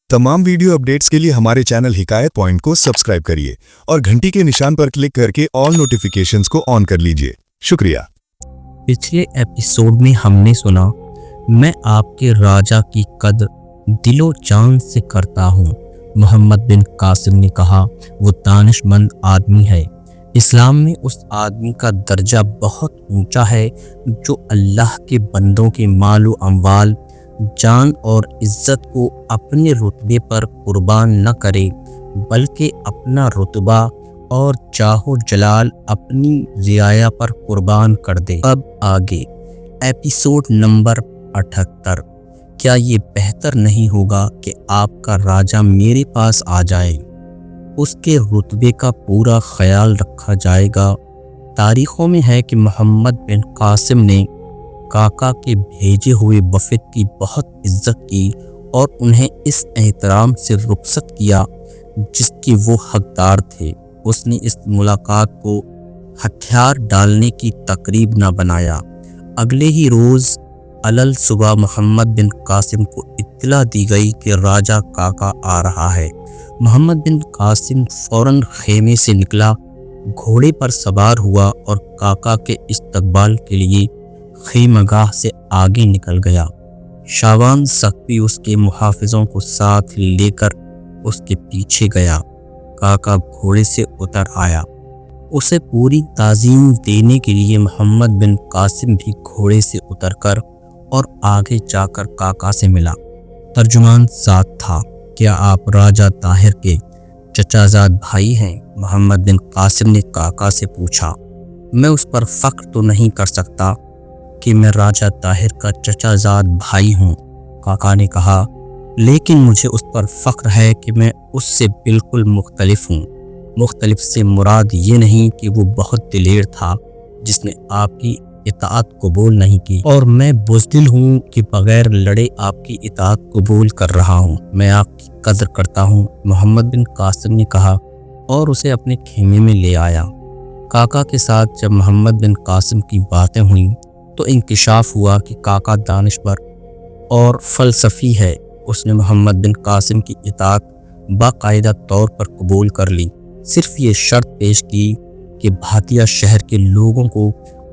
तमाम video updates के लिए हमारे चैनल हिकायत पॉइंट को सब्सक्राइब करिए और घंटी के निशान पर क्लिक करके ऑल नोटिफिकेशंस को ऑन कर लीजिए। शुक्रिया। पिछले एपिसोड में हमने सुना, मैं आपके राजा की कद्र दिलो जान से करता हूँ। मोहम्मद बिन कासिम ने कहा, वो दानिशमंद आदमी है। इस्लाम में उस आदमी का दर्जा बहुत ऊंचा है जो अल्लाह के बंदों के मालो अम्वाल, जान और इज्जत को अपने रुतबे पर कुर्बान न करे, बल्कि अपना रुतबा और जाहो जलाल अपनी रियाया पर कुर्बान कर दे। अब आगे एपिसोड नंबर 78। क्या ये बेहतर नहीं होगा कि आपका राजा मेरे पास आ जाए, उसके रुतबे का पूरा ख्याल रखा जाएगा। तारीखों में है कि मोहम्मद बिन कासिम ने काका के भेजे हुए वफद की बहुत इज्जत की और उन्हें इस एहतराम से रुखसत किया जिसके वो हकदार थे। उसने इस मुलाकात को हथियार डालने की तकरीब न बनाया। अगले ही रोज़ अलल सुबह मोहम्मद बिन कासिम को इत्तला दी गई कि राजा काका आ रहा है। मोहम्मद बिन कासिम फौरन खेमे से निकला, घोड़े पर सवार हुआ और काका के इस्तकबाल के लिए खेमगाह से आगे निकल गया। शाबान सख्ती उसके मुहाफिजों को साथ लेकर उसके पीछे गया। काका घोड़े से उतर आया। उसे पूरी ताज़ीम देने के लिए मोहम्मद बिन कासिम भी घोड़े से उतरकर और आगे जाकर काका से मिला। तर्जुमान साथ था। क्या आप राजा ताहिर के चचाजाद भाई हैं? मोहम्मद बिन कासिम ने काका से पूछा। मैं उस पर फ़ख्र तो नहीं कर सकता कि मैं राजा ताहिर का चचाजाद भाई हूँ, काका ने कहा, लेकिन मुझे उस पर फ़ख्र है कि मैं उससे बिल्कुल मुख्तलिफ हूँ। मुख्तलिफ से मुराद ये नहीं कि वो बहुत दिलेर था जिसने आपकी इताअत कबूल नहीं की, और मैं बुज़दिल हूँ कि बग़ैर लड़े आपकी इताअत कबूल कर रहा हूँ। मैं आपकी कदर करता हूँ, मोहम्मद बिन कासिम ने कहा और उसे अपने खेमे में ले आया। काका के साथ जब मोहम्मद बिन कासिम की बातें हुईं तो इंकिशाफ हुआ कि काका दानिशवर और फ़लसफ़ी है। उसने मोहम्मद बिन कासिम की इताअत बाकायदा तौर पर कबूल कर ली। सिर्फ ये शर्त पेश की कि भातिया शहर के लोगों को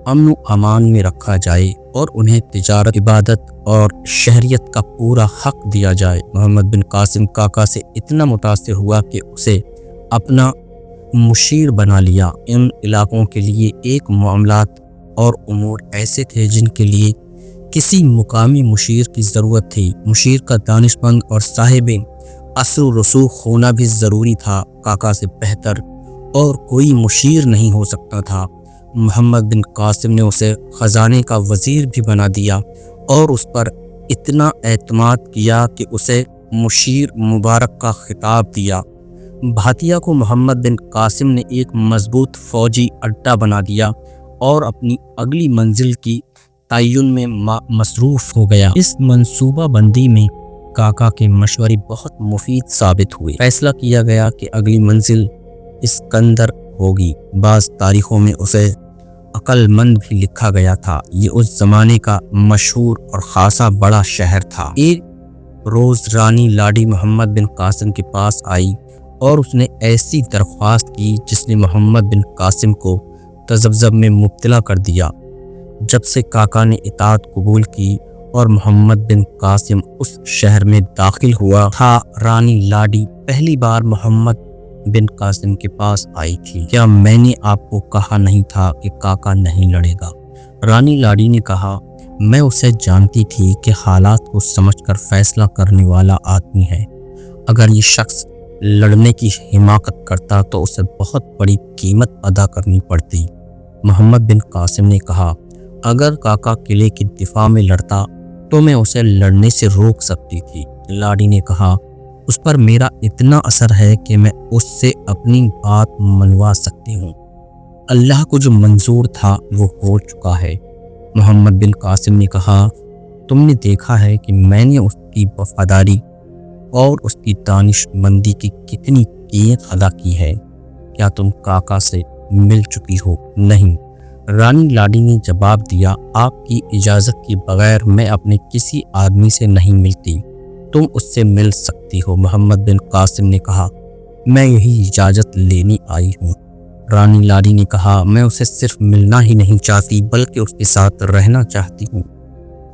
अमन व अमान में रखा जाए और उन्हें तिजारत, इबादत और शहरियत का पूरा हक दिया जाए। मोहम्मद बिन कासिम काका से इतना मुतासिर हुआ कि उसे अपना मुशीर बना लिया। इन इलाकों के लिए एक मामलात और उमूर ऐसे थे जिनके लिए किसी मुकामी मुशीर की ज़रूरत थी। मुशीर का दानिशमंद और साहिब असर रसूख होना भी ज़रूरी था। काका से बेहतर और कोई मुशीर नहीं हो सकता था। मोहम्मद बिन कासिम ने उसे ख़जाने का वज़ीर भी बना दिया और उस पर इतना एतमाद किया कि उसे मुशीर मुबारक का खिताब दिया। भातिया को मोहम्मद बिन कासिम ने एक मजबूत फ़ौजी अड्डा बना दिया और अपनी अगली मंजिल की तयन में मसरूफ़ हो गया। इस मंसूबा बंदी में काका के मशवरे बहुत मुफीद साबित हुए। फैसला किया गया कि अगली मंजिल इस्कंदर होगी। बाज़ तारीखों में उसे अक्लमंद भी लिखा गया था। ये उस ज़माने का मशहूर और ख़ासा बड़ा शहर था। एक रोज़ रानी लाडी मोहम्मद बिन कासिम के पास आई और उसने ऐसी दरख्वास्त की जिसने मोहम्मद बिन कासिम को तज़ब्ज़ब में मुब्तला कर दिया। जब से काका ने इताअत कबूल की और मोहम्मद बिन कासिम उस शहर में दाखिल हुआ था, रानी लाडी पहली बार मोहम्मद बिन कासिम के पास आई थी। क्या मैंने आपको कहा नहीं था कि काका नहीं लड़ेगा? रानी लाडी ने कहा, मैं उसे जानती थी कि हालात को समझकर फैसला करने वाला आदमी है। अगर ये शख्स लड़ने की हिमाकत करता तो उसे बहुत बड़ी कीमत अदा करनी पड़ती। मोहम्मद बिन कासिम ने कहा, अगर काका किले के दिफा में लड़ता तो मैं उसे लड़ने से रोक सकती थी। लाडी ने कहा, उस पर मेरा इतना असर है कि मैं उससे अपनी बात मनवा सकती हूँ। अल्लाह को जो मंजूर था वो हो चुका है। मोहम्मद बिन कासिम ने कहा, तुमने देखा है कि मैंने उसकी वफादारी और उसकी दानिशमंदी की कितनी कीमत अदा की है। क्या तुम काका से मिल चुकी हो? नहीं। रानी लाडी ने जवाब दिया, आपकी इजाज़त के बगैर मैं अपने किसी आदमी से नहीं मिलती। तुम उससे मिल सकते सकती हो। मोहम्मद बिन कासिम ने कहा, मैं यही इजाज़त लेने आई हूँ। रानी लाडी ने कहा, मैं उसे सिर्फ मिलना ही नहीं चाहती बल्कि उसके साथ रहना चाहती हूँ।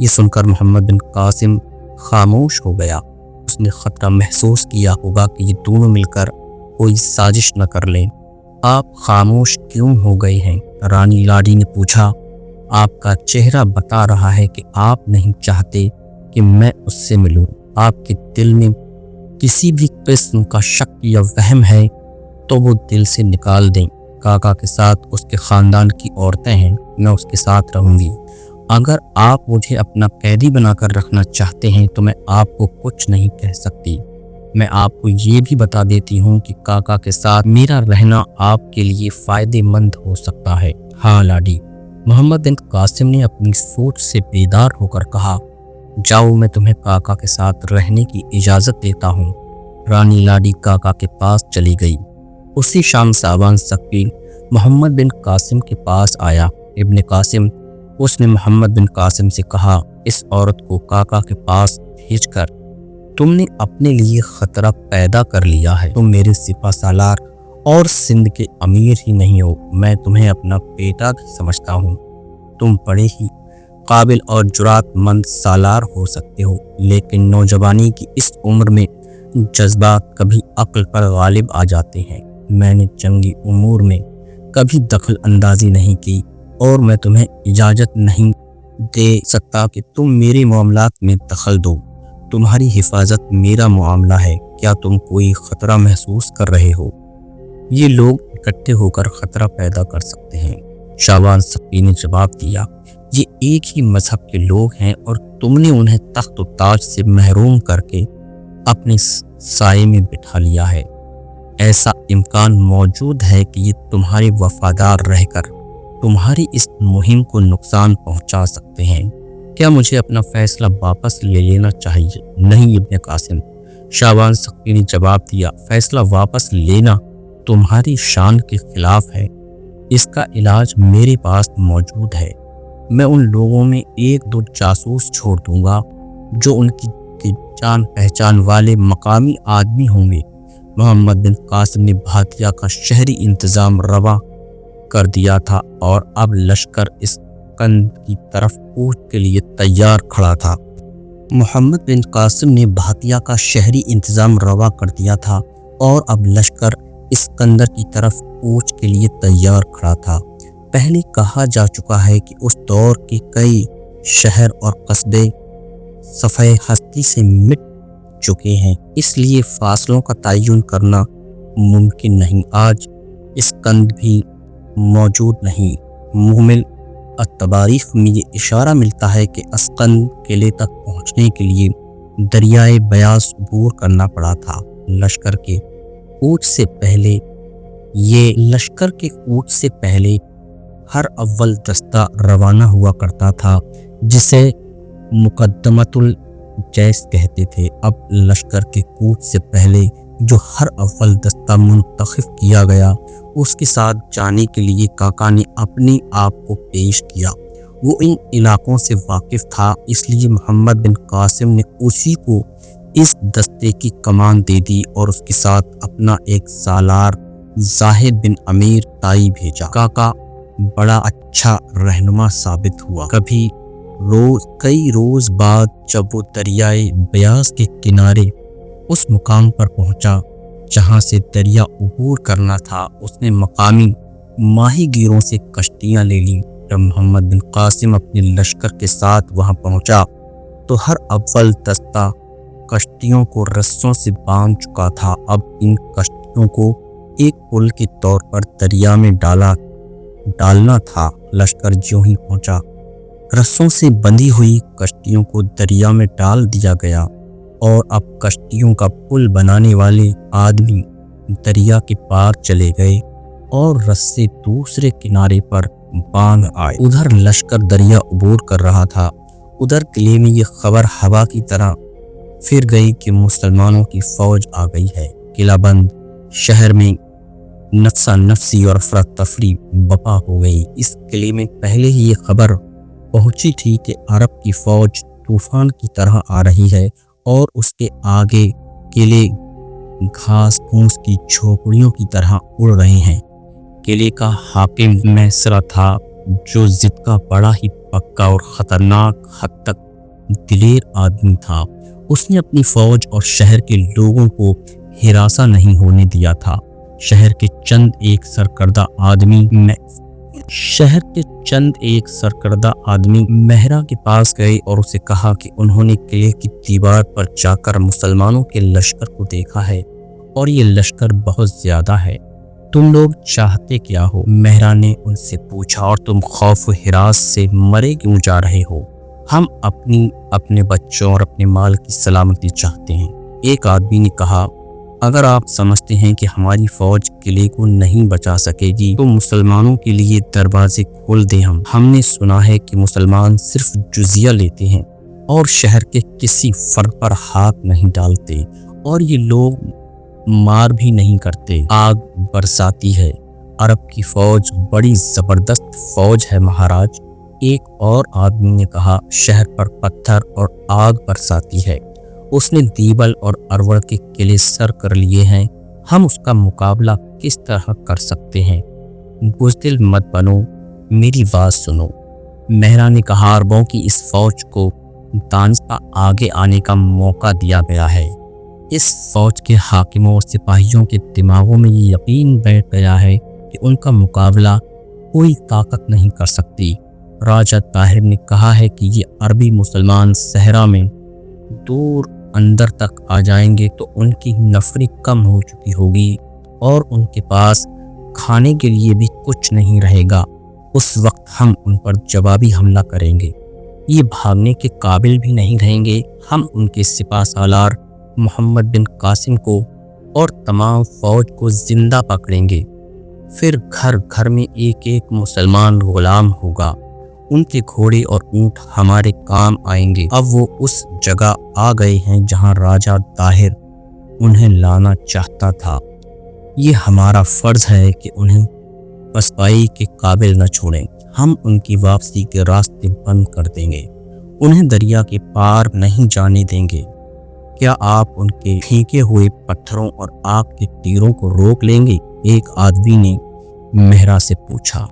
ये सुनकर मोहम्मद बिन कासिम खामोश हो गया। उसने खतरा महसूस किया होगा कि ये दोनों मिलकर कोई साजिश न कर लें। आप खामोश क्यों हो गए हैं? रानी लाडी ने पूछा। आपका चेहरा बता रहा है कि आप नहीं चाहते कि मैं उससे मिलूं। आपके दिल में किसी भी किस्म का शक या वहम है तो वो दिल से निकाल दें। काका के साथ उसके ख़ानदान की औरतें हैं, मैं उसके साथ रहूंगी। अगर आप मुझे अपना कैदी बनाकर रखना चाहते हैं तो मैं आपको कुछ नहीं कह सकती। मैं आपको ये भी बता देती हूँ कि काका के साथ मेरा रहना आपके लिए फ़ायदेमंद हो सकता है। हाँ लाडी, मोहम्मद बिन कासिम ने अपनी सोच से बेदार होकर कहा, जाओ, मैं तुम्हें काका के साथ रहने की इजाज़त देता हूँ। रानी लाडी काका के पास चली गई। उसी शाम साबान सकीन मोहम्मद बिन कासिम के पास आया। इब्ने कासिम, उसने मोहम्मद बिन कासिम से कहा, इस औरत को काका के पास भेजकर तुमने अपने लिए खतरा पैदा कर लिया है। तुम मेरे सिपा सालार और सिंध के अमीर ही नहीं हो, मैं तुम्हें अपना बेटा भी समझता हूँ। तुम बड़े ही काबिल और जुरातमंद सालार हो सकते हो, लेकिन नौजवानी की इस उम्र में जज्बात कभी अक्ल पर गालिब आ जाते हैं। मैंने जंगी उमूर में कभी दखल अंदाजी नहीं की और मैं तुम्हें इजाज़त नहीं दे सकता कि तुम मेरे मामलात में दखल दो। तुम्हारी हिफाजत मेरा मामला है। क्या तुम कोई ख़तरा महसूस कर रहे हो? ये लोग इकट्ठे होकर ख़तरा पैदा कर सकते हैं। शाबान सकी ने जवाब दिया, ये एक ही मजहब के लोग हैं और तुमने उन्हें तख्त व ताज से महरूम करके अपने साए में बिठा लिया है। ऐसा इम्कान मौजूद है कि ये तुम्हारे वफादार रहकर तुम्हारी इस मुहिम को नुकसान पहुंचा सकते हैं। क्या मुझे अपना फैसला वापस ले लेना चाहिए? नहीं इब्ने कासिम, शाबान सकी ने जवाब दिया, फैसला वापस लेना तुम्हारी शान के खिलाफ है। इसका इलाज मेरे पास मौजूद है। मैं उन लोगों में एक दो जासूस छोड़ दूंगा जो उनकी जान पहचान वाले मकामी आदमी होंगे। मोहम्मद बिन कासिम ने भातिया का शहरी इंतज़ाम रवा कर दिया था और अब लश्कर इस कंद की तरफ कूच के लिए तैयार खड़ा था। मोहम्मद बिन कासिम ने भातिया का शहरी इंतज़ाम रवा कर दिया था और अब लश्कर इस्कंदर की तरफ कूच के लिए तैयार खड़ा था। पहले कहा जा चुका है कि उस दौर के कई शहर और कस्बे सफ़े हस्ती से मिट चुके हैं, इसलिए फासलों का तयन करना मुमकिन नहीं। आज इस्कंद भी मौजूद नहीं। मुहमिल तबारीख में ये इशारा मिलता है कि अस्कंद किले तक पहुँचने के लिए दरियाए बयास अबूर करना पड़ा था। लश्कर के कूच से पहले हर अव्वल दस्ता रवाना हुआ करता था, जिसे मुकद्दमतुल जैश कहते थे। अब लश्कर के कूच से पहले जो हर अव्वल दस्ता मुंतखब किया गया, उसके साथ जाने के लिए काका ने अपने आप को पेश किया। वो इन इलाकों से वाकिफ था, इसलिए मोहम्मद बिन कासिम ने उसी को इस दस्ते की कमान दे दी और उसके साथ अपना एक सालार जाहिद बिन अमीर ताई भेजा। काका बड़ा अच्छा रहनुमा साबित हुआ। कई रोज बाद जब वो दरियाए बयास के किनारे उस मुकाम पर पहुंचा जहां से दरिया अबूर करना था, उसने मकामी माहीगीरों से कश्तियां ले ली। जब मोहम्मद बिन कासिम अपने लश्कर के साथ वहां पहुंचा तो हर अव्वल दस्ता कश्तियों को रस्सों से बांध चुका था। अब इन कश्तियों को एक पुल के तौर पर दरिया में डालना था। लश्कर ज्यों ही पहुंचा, रस्सों से बंधी हुई कश्तियों को दरिया में डाल दिया गया और अब कश्तियों का पुल बनाने वाले आदमी दरिया के पार चले गए और रस्से दूसरे किनारे पर बांध आए। उधर लश्कर दरिया अबूर कर रहा था, उधर किले में ये खबर हवा की तरह फिर गई कि मुसलमानों की फौज आ गई है। किला बंद शहर में नफसा नफसी और अफरा तफरी बपा हो गई। इस किले में पहले ही ये खबर पहुंची थी कि अरब की फौज तूफान की तरह आ रही है और उसके आगे केले घास फूस की झोपड़ियों की तरह उड़ रहे हैं। किले का हाकिम मैसरा था, जो जिद का बड़ा ही पक्का और खतरनाक हद तक दिलेर आदमी था। उसने अपनी फौज और शहर के लोगों को हिरासा नहीं होने दिया था। शहर के चंद एक सरकर्दा आदमी मेहरा के पास गए और उसे कहा कि उन्होंने किले की दीवार पर जाकर मुसलमानों के लश्कर को देखा है और ये लश्कर बहुत ज्यादा है। तुम लोग चाहते क्या हो? मेहरा ने उनसे पूछा, और तुम खौफ व हिरास से मरे क्यों जा रहे हो? हम अपने बच्चों और अपने माल की सलामती चाहते हैं। एक आदमी ने कहा, अगर आप समझते हैं कि हमारी फौज किले को नहीं बचा सकेगी तो मुसलमानों के लिए दरवाजे खोल दें। हमने सुना है कि मुसलमान सिर्फ जुजिया लेते हैं और शहर के किसी फर्द पर हाथ नहीं डालते, और ये लोग मार भी नहीं करते। आग बरसाती है। अरब की फौज बड़ी जबरदस्त फौज है महाराज। एक और आदमी ने कहा, शहर पर पत्थर और आग बरसाती है। उसने दीबल और अरवल के किले सर कर लिए हैं। हम उसका मुकाबला किस तरह कर सकते हैं? बुज़दिल मत बनो, मेरी बात सुनो। मेहरा ने कहा, अरबों की इस फौज को दानिश का आगे आने का मौका दिया गया है। इस फौज के हाकिमों और सिपाहियों के दिमागों में ये यकीन बैठ गया है कि उनका मुकाबला कोई ताकत नहीं कर सकती। राजा ताहिर ने कहा है कि ये अरबी मुसलमान सहरा में दूर अंदर तक आ जाएंगे तो उनकी नफरी कम हो चुकी होगी और उनके पास खाने के लिए भी कुछ नहीं रहेगा। उस वक्त हम उन पर जवाबी हमला करेंगे। ये भागने के काबिल भी नहीं रहेंगे। हम उनके सिपा सालार मोहम्मद बिन कासिम को और तमाम फौज को जिंदा पकड़ेंगे। फिर घर घर में एक एक मुसलमान गुलाम होगा। उनके घोड़े और ऊंट हमारे काम आएंगे। अब वो उस जगह आ गए हैं जहां राजा ताहिर उन्हें लाना चाहता था। ये हमारा फर्ज है कि उन्हें पसपाई के काबिल न छोड़ें। हम उनकी वापसी के रास्ते बंद कर देंगे, उन्हें दरिया के पार नहीं जाने देंगे। क्या आप उनके फेंके हुए पत्थरों और आग के तीरों को रोक लेंगे? एक आदमी ने मेहरा से पूछा।